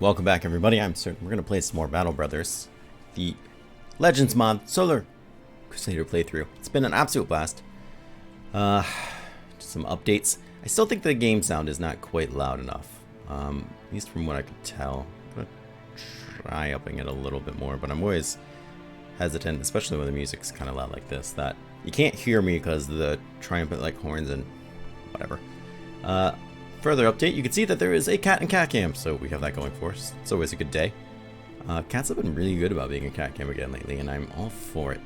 Welcome back, everybody. I'm Absurdum. We're going to play some more Battle Brothers, the Legends mod Solar Crusader playthrough. It's been an absolute blast. Just some updates. I still think the game sound is not quite loud enough, at least from what I could tell. I'm going to try upping it a little bit more, but I'm always hesitant, especially when the music's kind of loud like this, that you can't hear me because of the triumphant like horns and whatever. Further update, you can see that there is a cat and cat cam, so we have that going for us. It's always a good day. Cats have been really good about being a cat cam again lately, and I'm all for it.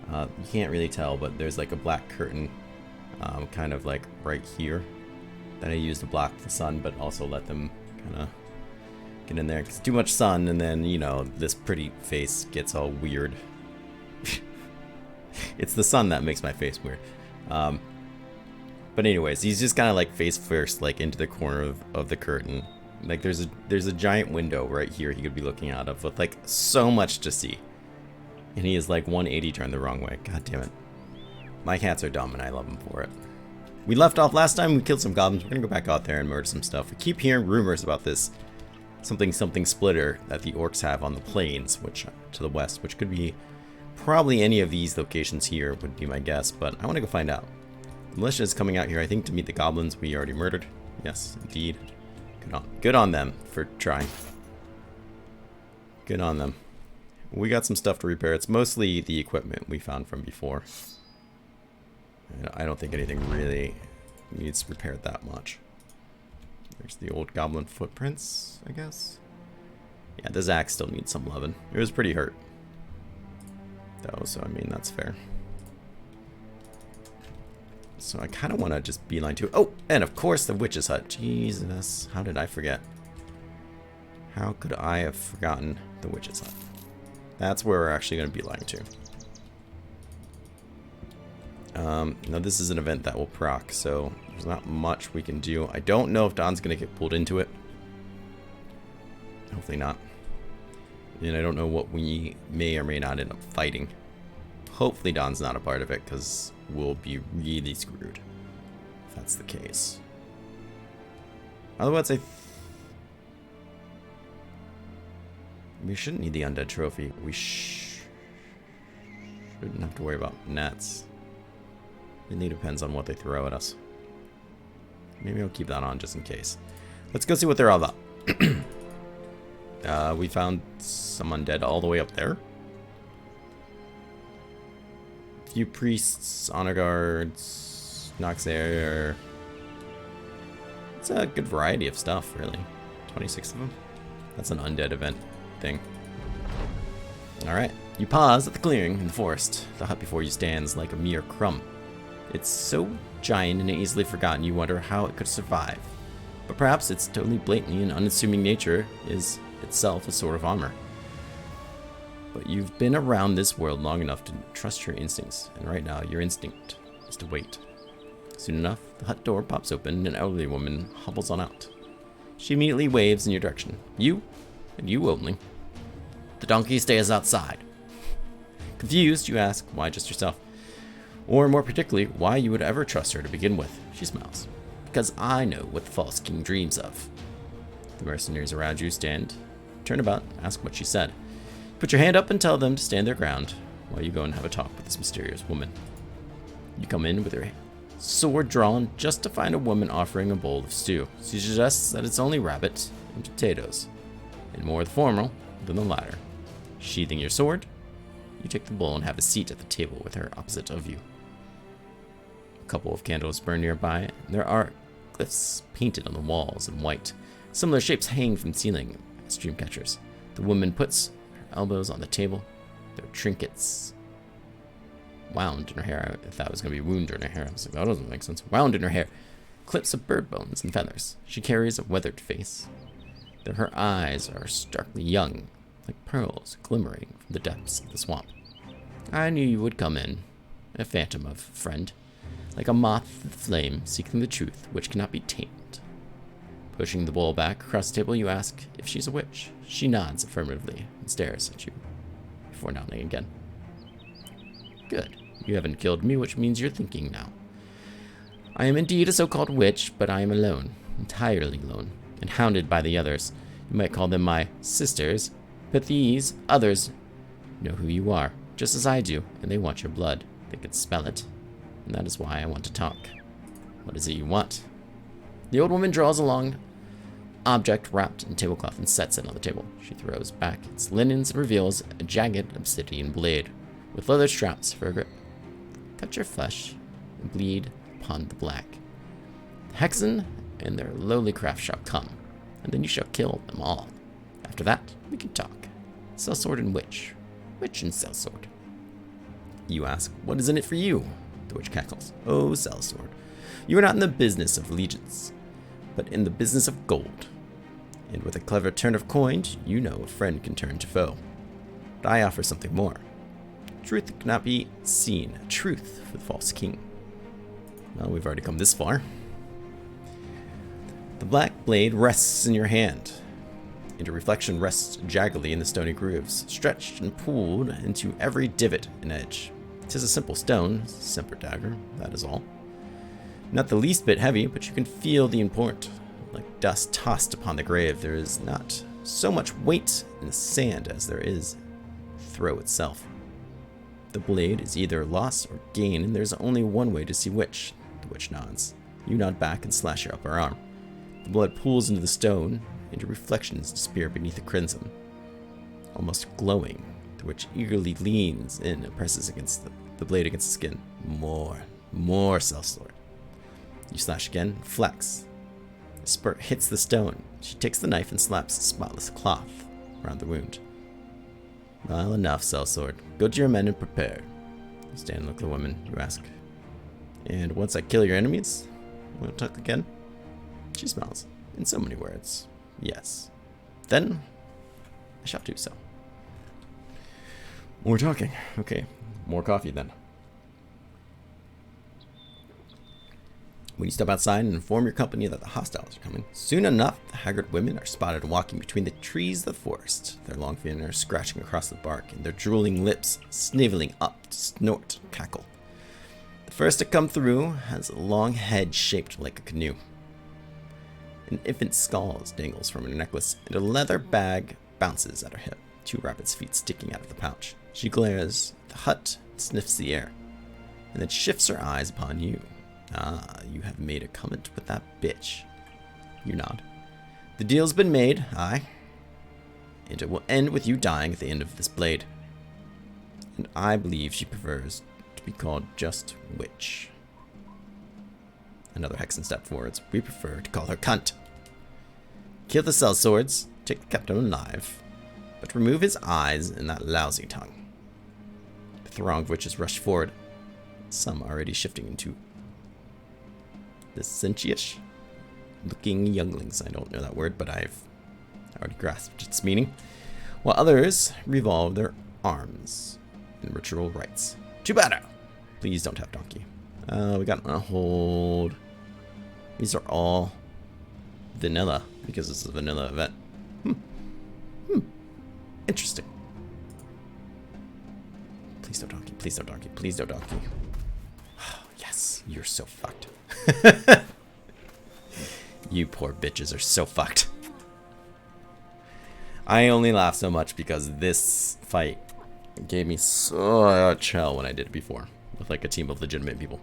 You can't really tell, but there's like a black curtain kind of like right here that I use to block the sun, but also let them kind of get in there. Because too much sun, and then, you know, this pretty face gets all weird. It's the sun that makes my face weird. But anyways, he's just kind of like face first, like into the corner of the curtain. Like there's a giant window right here he could be looking out of with like so much to see. And he is like 180 turned the wrong way. God damn it. My cats are dumb and I love them for it. We left off last time, we killed some goblins. We're gonna go back out there and murder some stuff. We keep hearing rumors about this something splitter that the orcs have on the plains, which to the west, which could be probably any of these locations here would be my guess, but I want to go find out. The militia is coming out here, I think, to meet the goblins we already murdered. Yes, indeed. Good on them for trying. Good on them. We got some stuff to repair. It's mostly the equipment we found from before. I don't think anything really needs repaired that much. There's the old goblin footprints, I guess. Yeah, this axe still needs some loving. It was pretty hurt, though, so I mean, that's fair. So I kind of want to just beeline to... Oh, and of course the witch's hut. Jesus, how did I forget? How could I have forgotten the witch's hut? That's where we're actually going to beeline to. Now this is an event that will proc, so there's not much we can do. I don't know if Don's going to get pulled into it. Hopefully not. And I don't know what we may or may not end up fighting. Hopefully Don's not a part of it, because we'll be really screwed if that's the case. Otherwise, we shouldn't need the undead trophy. We shouldn't have to worry about nets. It really depends on what they throw at us. Maybe I'll keep that on just in case. Let's go see what they're all about. We found some undead all the way up there. Few priests, honor guards, Noxair. It's a good variety of stuff, really. 26 of them. That's an undead event thing. Alright. You pause at the clearing in the forest. The hut before you stands like a mere crumb. It's so giant and easily forgotten you wonder how it could survive. But perhaps its totally blatantly and unassuming nature is itself a sort of armor. But you've been around this world long enough to trust your instincts, and right now your instinct is to wait. Soon enough, the hut door pops open and an elderly woman hobbles on out. She immediately waves in your direction. You, and you only. The donkey stays outside. Confused, you ask, why just yourself? Or more particularly, why you would ever trust her to begin with. She smiles. Because I know what the false king dreams of. The mercenaries around you stand, turn about, ask what she said. Put your hand up and tell them to stand their ground while you go and have a talk with this mysterious woman. You come in with your sword drawn just to find a woman offering a bowl of stew. She suggests that it's only rabbit and potatoes, and more the former than the latter. Sheathing your sword, you take the bowl and have a seat at the table with her opposite of you. A couple of candles burn nearby, and there are glyphs painted on the walls in white. Similar shapes hang from the ceiling as dream catchers. The woman puts elbows on the table. There are trinkets wound in her hair. I thought it was going to be wound in her hair. I was like, that doesn't make sense. Wound in her hair. Clips of bird bones and feathers. She carries a weathered face. Her eyes are starkly young, like pearls glimmering from the depths of the swamp. I knew you would come in, a phantom of a friend, like a moth to the flame seeking the truth which cannot be tamed. Pushing the bowl back across the table, you ask if she's a witch. She nods affirmatively and stares at you before nodding again. Good. You haven't killed me, which means you're thinking now. I am indeed a so-called witch, but I am alone, entirely alone, and hounded by the others. You might call them my sisters, but these others know who you are, just as I do, and they want your blood. They can smell it, and that is why I want to talk. What is it you want? The old woman draws a long object wrapped in tablecloth and sets it on the table. She throws back its linens and reveals a jagged obsidian blade with leather straps for a grip. Cut your flesh and bleed upon the black. The Hexen and their lowly craft shall come, and then you shall kill them all. After that, we can talk. Sellsword and witch. Witch and sellsword. You ask, what is in it for you? The witch cackles. Oh, sellsword. You are not in the business of allegiance, but in the business of gold. And with a clever turn of coin, you know a friend can turn to foe. But I offer something more. Truth cannot be seen. Truth for the false king. Well, we've already come this far. The black blade rests in your hand, and your reflection rests jaggedly in the stony grooves, stretched and pulled into every divot and edge. 'Tis a simple stone, simple dagger, that is all. Not the least bit heavy, but you can feel the import. Like dust tossed upon the grave, there is not so much weight in the sand as there is throw itself. The blade is either loss or gain, and there's only one way to see which. The witch nods. You nod back and slash your upper arm. The blood pools into the stone, and your reflections disappear beneath the crimson, almost glowing, to which eagerly leans in and presses against the blade against the skin. More sellsword. You slash again, flex. The spurt hits the stone. She takes the knife and slaps the spotless cloth around the wound. Well, enough, sellsword. Go to your men and prepare. You stand and look at the woman. You ask, and once I kill your enemies, we'll talk again? She smiles, in so many words. Yes. Then, I shall do so. More talking. Okay, more coffee then. When you step outside and inform your company that the hostiles are coming, soon enough, the haggard women are spotted walking between the trees of the forest, their long fingers scratching across the bark, and their drooling lips sniveling up to snort and cackle. The first to come through has a long head shaped like a canoe. An infant's skull dangles from her necklace, and a leather bag bounces at her hip, 2 rabbit's feet sticking out of the pouch. She glares at the hut and sniffs the air, and then shifts her eyes upon you. Ah, you have made a comment with that bitch. You nod. The deal's been made, aye. And it will end with you dying at the end of this blade. And I believe she prefers to be called just witch. Another Hexen step forwards. We prefer to call her cunt. Kill the sellswords, take the captain alive, but remove his eyes and that lousy tongue. The throng of witches rush forward, some already shifting into the sentient looking younglings. I don't know that word, but I've already grasped its meaning. While others revolve their arms in ritual rites. To battle! Please don't have donkey. We got on hold. These are all vanilla, because this is a vanilla event. Interesting. Please don't donkey, please don't donkey, please don't donkey. Yes, you're so fucked. You poor bitches are so fucked. I only laugh so much because this fight gave me such hell when I did it before with like a team of legitimate people.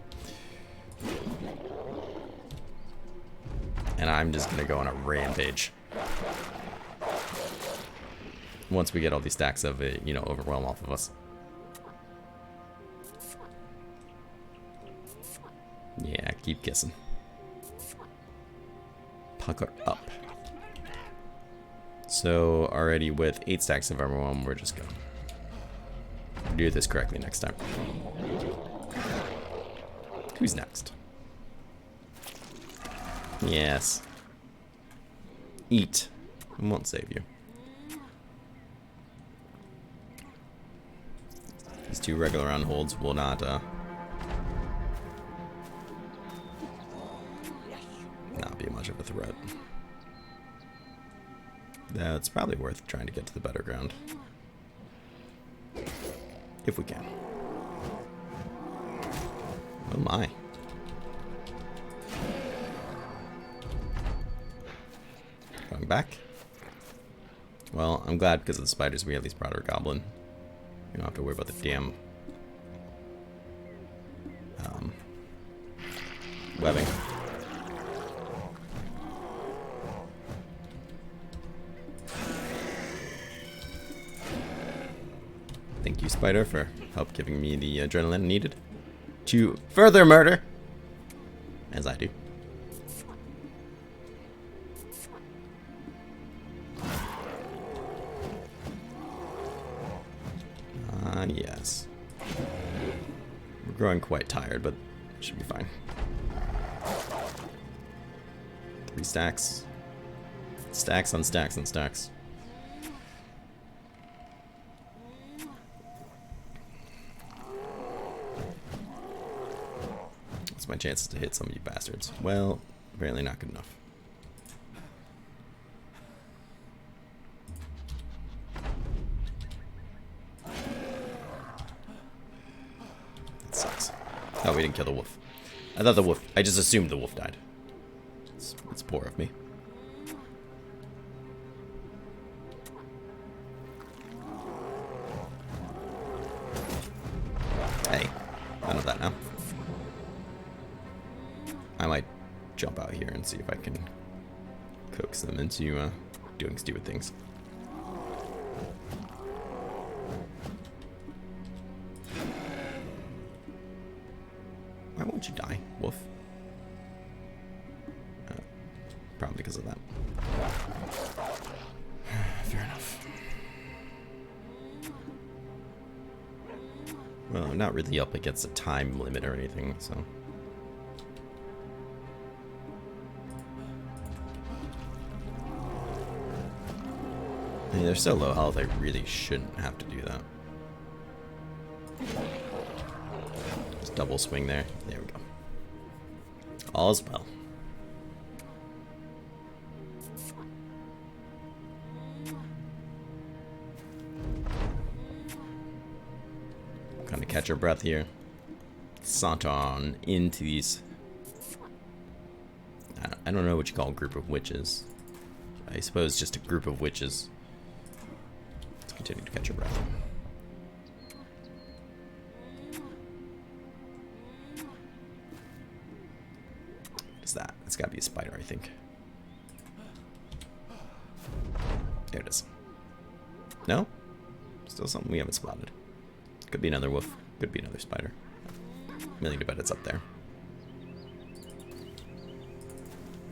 And I'm just gonna go on a rampage once we get all these stacks of it, you know, overwhelm off of us. Yeah, keep kissing. Pucker up. So already with 8 stacks of overwhelm, we're just gonna do this correctly next time. Who's next? Yes. Eat. I won't save you. These 2 regular unholds will not be much of a threat. That's probably worth trying to get to the better ground. If we can. Oh my. Going back. Well, I'm glad because of the spiders we at least brought our goblin. You don't have to worry about the damn webbing. Thank you, spider, for help giving me the adrenaline needed to further murder, as I do. Yes. We're growing quite tired, but it should be fine. 3 stacks. Stacks on stacks on stacks. What's my chances to hit some of you bastards? Well, apparently not good enough. Oh, we didn't kill the wolf. I thought the wolf... I just assumed the wolf died. It's poor of me. Hey, none of that now. I might jump out here and see if I can coax them into doing stupid things. Why won't you die, wolf? Probably because of that. Fair enough. Well, I'm not really up against a time limit or anything, so... I mean, they're so low health, I really shouldn't have to do that. Just double swing there. There we go. All's well. Kind of catch our breath here. Saunter on into these... I don't know what you call a group of witches. I suppose just a group of witches. Let's continue to catch your breath. What is that? It's gotta be a spider, I think. There it is. No? Still something we haven't spotted. Could be another wolf. Could be another spider. Million to bet it's up there.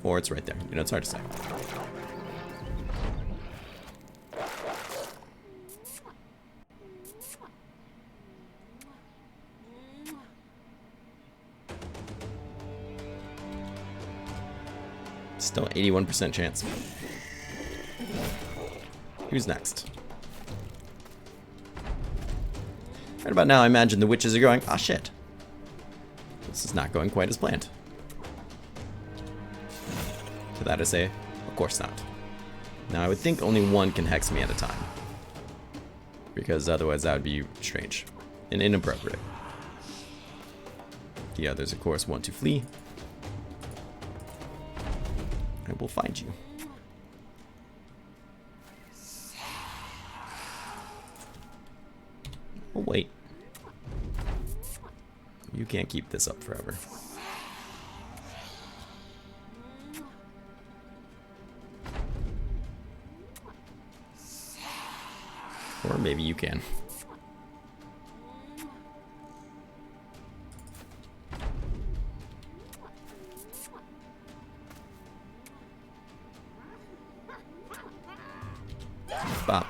Or it's right there. You know, it's hard to say. Still 81% chance. Who's next? Right about now, I imagine the witches are going, ah, shit. This is not going quite as planned. To that I say, of course not. Now, I would think only one can hex me at a time. Because otherwise that would be strange and inappropriate. The others, of course, want to flee. I will find you. Oh, wait. You can't keep this up forever. Or maybe you can. Bop.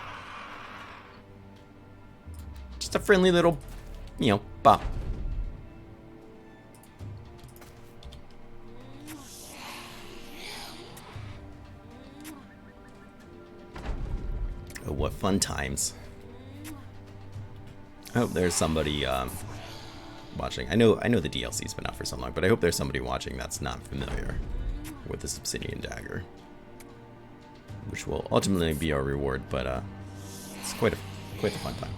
Just a friendly little, you know, bop. Oh, what fun times. I hope there's somebody watching. I know the DLC's been out for so long, but I hope there's somebody watching that's not familiar with this obsidian dagger, which will ultimately be our reward. But it's quite a fun time.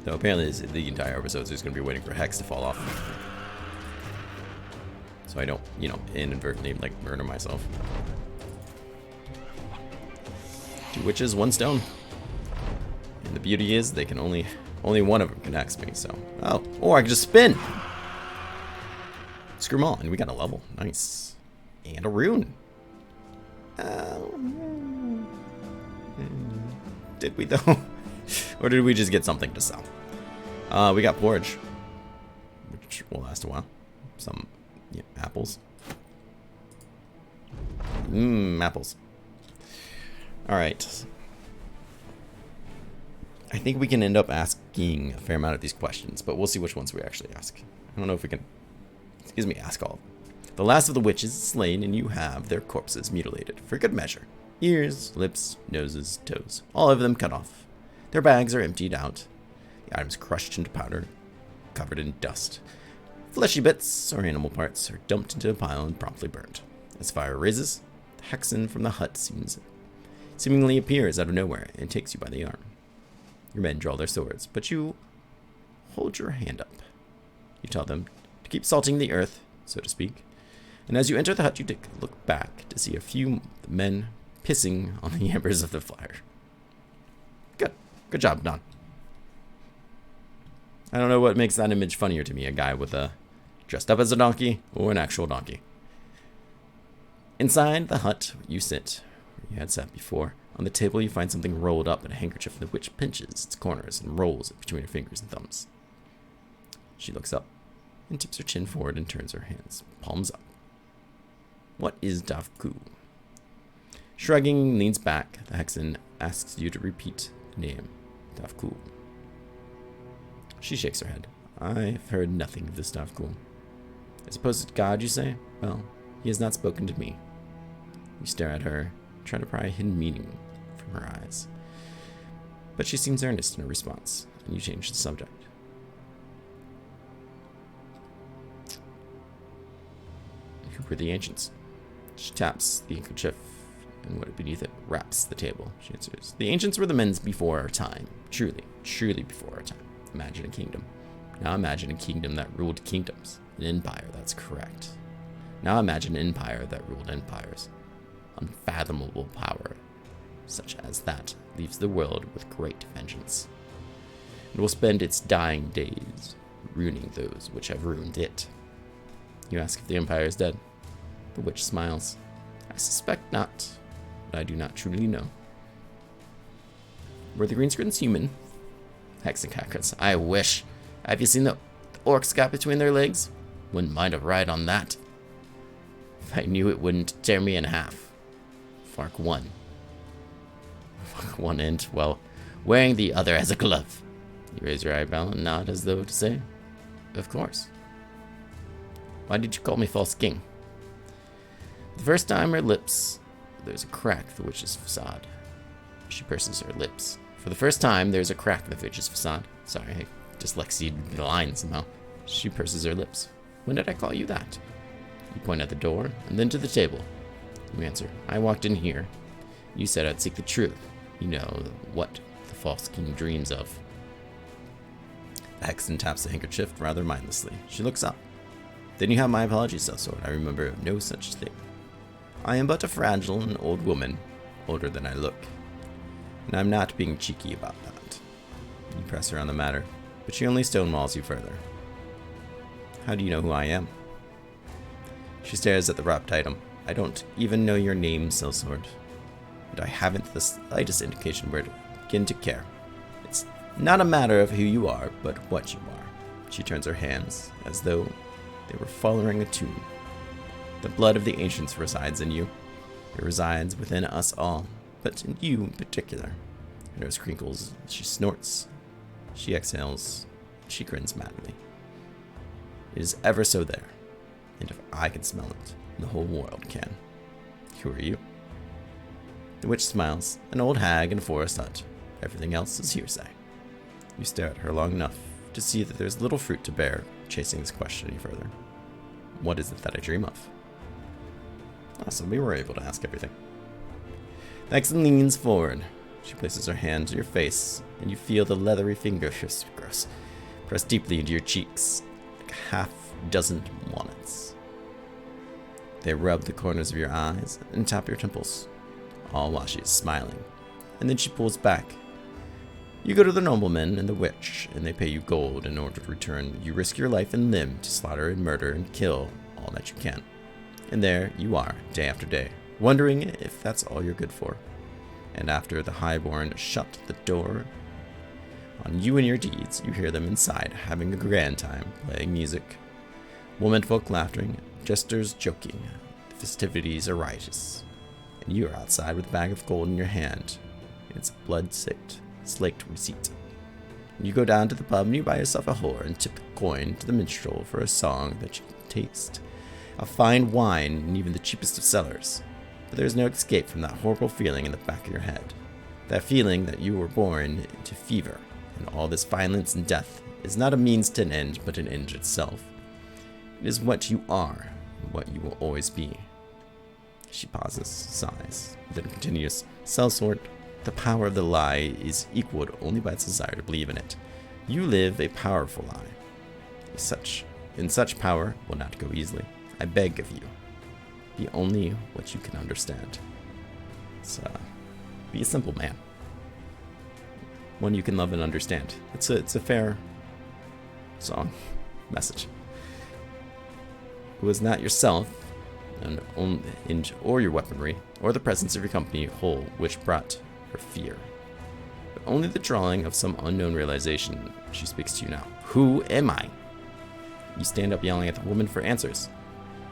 So apparently, the entire episode is going to be waiting for Hex to fall off. so I don't, you know, inadvertently like murder myself. 2 witches, 1 stone. And the beauty is they can only one of them connects me, so. Oh, or I can just spin. Screw them all, and we got a level. Nice. And a rune. Did we though? Or did we just get something to sell? We got forage, which will last a while. Some apples. Apples. Alright. I think we can end up asking a fair amount of these questions, but we'll see which ones we actually ask. I don't know if we can, ask all of them. The last of the witches is slain, and you have their corpses mutilated, for good measure. Ears, lips, noses, toes, all of them cut off. Their bags are emptied out. The items crushed into powder, covered in dust. Fleshy bits, or animal parts, are dumped into a pile and promptly burned. As fire rises, the Hexen from the hut seemingly appears out of nowhere and takes you by the arm. Your men draw their swords, but you hold your hand up. You tell them to keep salting the earth, so to speak. And as you enter the hut, you take a look back to see a few men pissing on the embers of the fire. Good. Good job, Don. I don't know what makes that image funnier to me, a guy with a dressed up as a donkey or an actual donkey. Inside the hut, you sit where you had sat before. On the table, you find something rolled up in a handkerchief, the witch pinches its corners and rolls it between her fingers and thumbs. She looks up and tips her chin forward and turns her hands, palms up. What is Davku? Shrugging, leans back. The Hexen asks you to repeat the name, Davku. She shakes her head. I've heard nothing of this Davku. I suppose it's God, you say? Well, he has not spoken to me. You stare at her, try to pry a hidden meaning from her eyes. But she seems earnest in her response, and you change the subject. Who were the ancients? She taps the handkerchief, and what beneath it wraps the table. She answers, the ancients were the men before our time. Truly, truly before our time. Imagine a kingdom. Now imagine a kingdom that ruled kingdoms. An empire, that's correct. Now imagine an empire that ruled empires. Unfathomable power, such as that, leaves the world with great vengeance. It will spend its dying days ruining those which have ruined it. You ask if the empire is dead. The witch smiles. I suspect not, but I do not truly know. Were the greenskrins human? Hexen cackles. I wish. Have you seen the orcs got between their legs? Wouldn't mind a ride on that. If I knew it wouldn't tear me in half. Fark one. Fark one end, well, wearing the other as a glove. You raise your eyebrow and nod as though to say, of course. Why did you call me false king? The first time her lips, there's a crack the witch's facade. She purses her lips. For the first time, there's a crack in the witch's facade. Sorry, I dyslexied the line somehow. She purses her lips. When did I call you that? You point at the door, and then to the table. You answer, I walked in here. You said I'd seek the truth. You know, what the false king dreams of. The Hexen taps the handkerchief rather mindlessly. She looks up. Then you have my apologies, Sellsword. I remember of no such thing. I am but a fragile and old woman, older than I look. And I'm not being cheeky about that. You press her on the matter, but she only stonewalls you further. How do you know who I am? She stares at the wrapped item. I don't even know your name, Sellsword. And I haven't the slightest indication where to begin to care. It's not a matter of who you are, but what you are. She turns her hands, as though they were following a tune. The blood of the ancients resides in you. It resides within us all, but in you in particular. Her nose crinkles, she snorts, she exhales, she grins madly. It is ever so there, and if I can smell it, the whole world can. Who are you? The witch smiles, an old hag in a forest hut. Everything else is hearsay. You stare at her long enough to see that there's little fruit to bear chasing this question any further. What is it that I dream of? Awesome, we were able to ask everything. The Hexen leans forward. She places her hand to your face, and you feel the leathery fingers press deeply into your cheeks, like a half dozen walnuts. They rub the corners of your eyes and tap your temples, all while she is smiling. And then she pulls back. You go to the nobleman and the witch, and they pay you gold in order to return. You risk your life and limb to slaughter and murder and kill all that you can. And there you are, day after day, wondering if that's all you're good for. And after the highborn shut the door on you and your deeds, you hear them inside, having a grand time, playing music. Womenfolk laughing, jesters joking, the festivities are riotous. And you are outside with a bag of gold in your hand. It's a blood-slaked receipt. You go down to the pub and you buy yourself a whore and tip a coin to the minstrel for a song that you can taste. A fine wine in even the cheapest of cellars. But there's no escape from that horrible feeling in the back of your head. That feeling that you were born into fever, and all this violence and death is not a means to an end, but an end itself. It is what you are, and what you will always be. She pauses, sighs, then continues. Sellsword, the power of the lie is equaled only by its desire to believe in it. You live a powerful lie. In such power will not go easily. I beg of you, be only what you can understand. Be a simple man. One you can love and understand. It's a fair song message. It was not yourself, or your weaponry, or the presence of your company whole which brought her fear, but only the drawing of some unknown realization. She speaks to you now. Who am I? You stand up yelling at the woman for answers.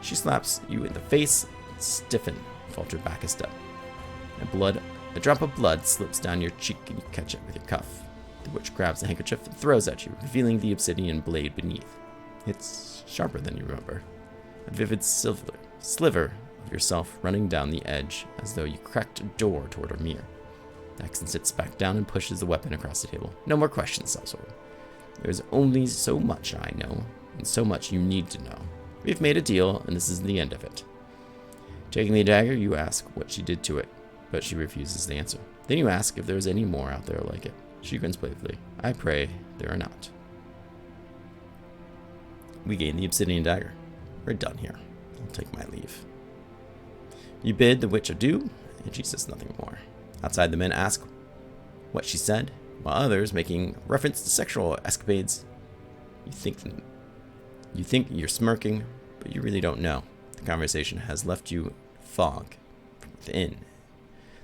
She slaps you in the face, stiffen, falter back a step. A drop of blood slips down your cheek and you catch it with your cuff. The witch grabs the handkerchief and throws at you, revealing the obsidian blade beneath. It's sharper than you remember. A vivid sliver of yourself running down the edge as though you cracked a door toward a mirror. Daxon sits back down and pushes the weapon across the table. No more questions, Sellsword. There's only so much I know, and so much you need to know. We've made a deal, and this is the end of it. Taking the dagger, you ask what she did to it, but she refuses to answer. Then you ask if there's any more out there like it. She grins playfully. I pray there are not. We gain the obsidian dagger. We're done here. I'll take my leave. You bid the witch adieu, and she says nothing more. Outside, the men ask what she said, while others, making reference to sexual escapades, you think you're smirking, but you really don't know. The conversation has left you fog from within.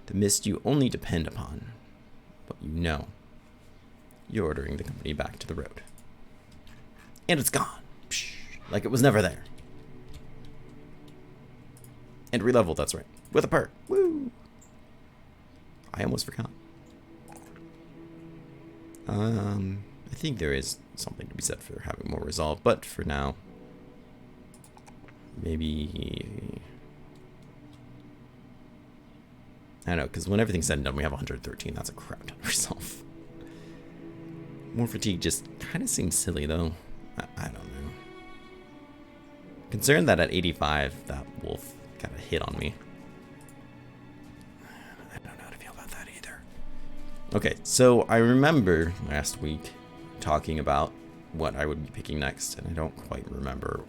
The mist you only depend upon, but you know. You're ordering the company back to the road. And it's gone. Psh, like it was never there. And re-level, that's right. With a perk. Woo! I almost forgot. I think there is something to be said for having more resolve, but for now, maybe... I don't know, because when everything's said and done, we have 113. That's a crap ton of resolve. More fatigue just kind of seems silly, though. I don't know. Concerned that at 85, that wolf got a hit on me. I don't know how to feel about that either. Okay, so I remember last week talking about what I would be picking next, and I don't quite remember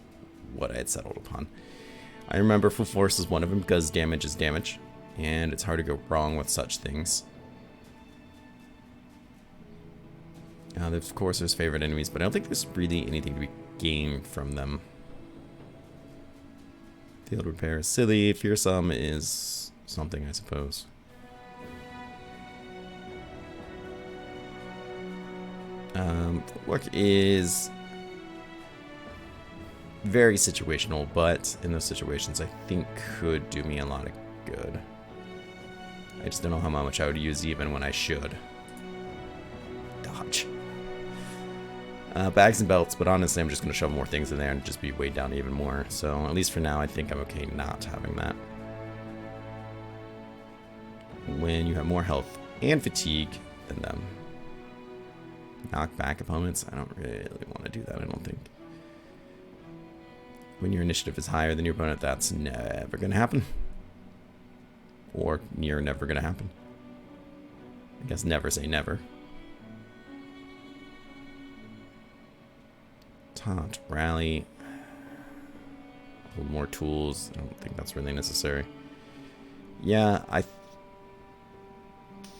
what I had settled upon. I remember full force is one of them because damage is damage, and it's hard to go wrong with such things. Of course, there's favorite enemies, but I don't think there's really anything to be gained from them. Field repair is silly. Fearsome is something, I suppose. Work is very situational, but in those situations, I think could do me a lot of good. I just don't know how much I would use even when I should. Dodge. Bags and belts, but honestly, I'm just going to shove more things in there and just be weighed down even more. So, at least for now, I think I'm okay not having that. When you have more health and fatigue than them. Knock back opponents, I don't really want to do that, I don't think. When your initiative is higher than your opponent, that's never going to happen. Or near never going to happen. I guess never say never. Taunt, rally. Hold more tools. I don't think that's really necessary. Yeah, I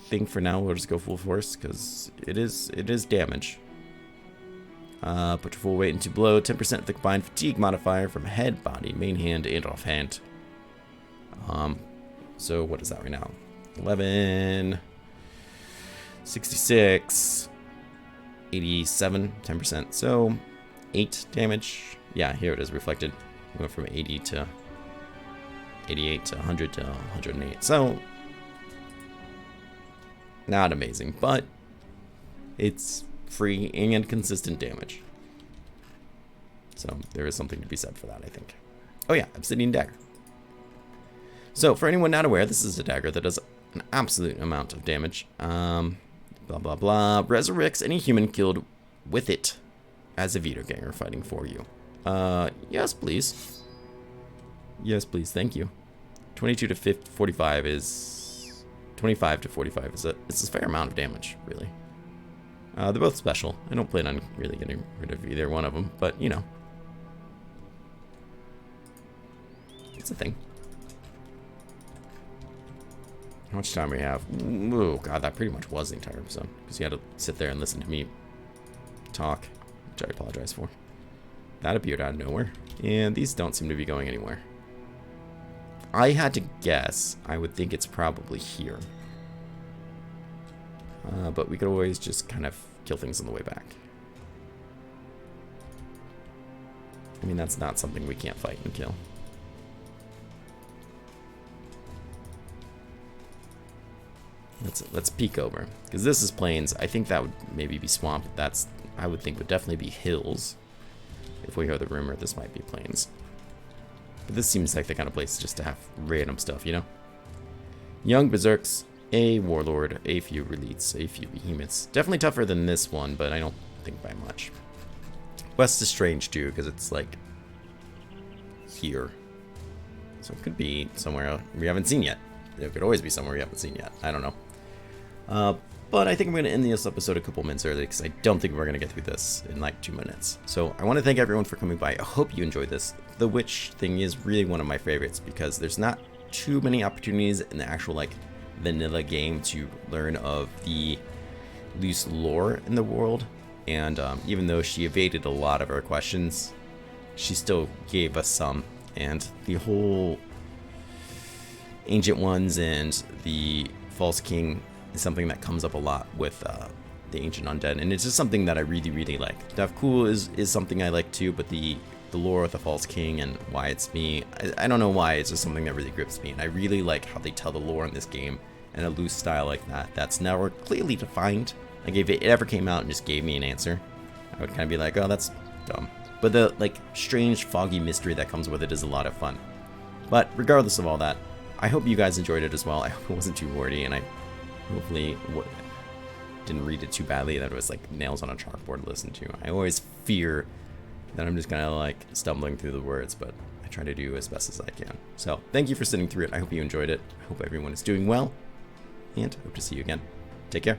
think for now we'll just go full force because it is damage. Put your full weight into blow. 10% of the combined fatigue modifier from head, body, main hand, and offhand. So what is that right now? 11, 66, 87, 10%. So 8 damage. Yeah, here it is reflected. We went from 80 to 88 to 100 to 108. So not amazing, but it's free and consistent damage. So there is something to be said for that, I think. Oh yeah, Obsidian Dagger. So for anyone not aware, this is a dagger that does an absolute amount of damage. Blah, blah, blah. Resurrects any human killed with it as a Vito ganger fighting for you. Yes, please. Yes, please. Thank you. 22 to 45 is... 25 to 45 is it's a fair amount of damage, really. They're both special. I don't plan on really getting rid of either one of them, but, you know. It's a thing. How much time we have? Oh, God, that pretty much was the entire episode. Because you had to sit there and listen to me talk, which I apologize for. That appeared out of nowhere. And these don't seem to be going anywhere. I had to guess. I would think it's probably here. But we could always just kind of kill things on the way back. I mean, that's not something we can't fight and kill. Let's peek over. Because this is plains. I think that would maybe be swamp. That's, I would think, would definitely be hills. If we hear the rumor, this might be plains. But this seems like the kind of place just to have random stuff, you know? Young berserks, a warlord, a few relites, a few behemoths. Definitely tougher than this one, but I don't think by much. West is strange too, because it's like here. So it could be somewhere we haven't seen yet. It could always be somewhere we haven't seen yet. I don't know. But I think I'm going to end this episode a couple minutes early because I don't think we're going to get through this in like 2 minutes. So I want to thank everyone for coming by. I hope you enjoyed this. The witch thing is really one of my favorites because there's not too many opportunities in the actual like vanilla game to learn of the loose lore in the world. And even though she evaded a lot of our questions, she still gave us some. And the whole Ancient Ones and the False King is something that comes up a lot with the Ancient Undead, and it's just something that I really, really like. Death Cool is something I like too, but the lore of the False King and why it's me, I don't know why, it's just something that really grips me, and I really like how they tell the lore in this game in a loose style like that. That's now clearly defined. Like if it ever came out and just gave me an answer, I would kind of be like, oh, that's dumb. But the like strange, foggy mystery that comes with it is a lot of fun. But regardless of all that, I hope you guys enjoyed it as well. I hope it wasn't too wordy, and I hopefully didn't read it too badly that it was like nails on a chalkboard to listen to. I always fear that I'm just kind of like stumbling through the words, but I try to do as best as I can. So thank you for sitting through it. I hope you enjoyed it. I hope everyone is doing well, and hope to see you again. Take care.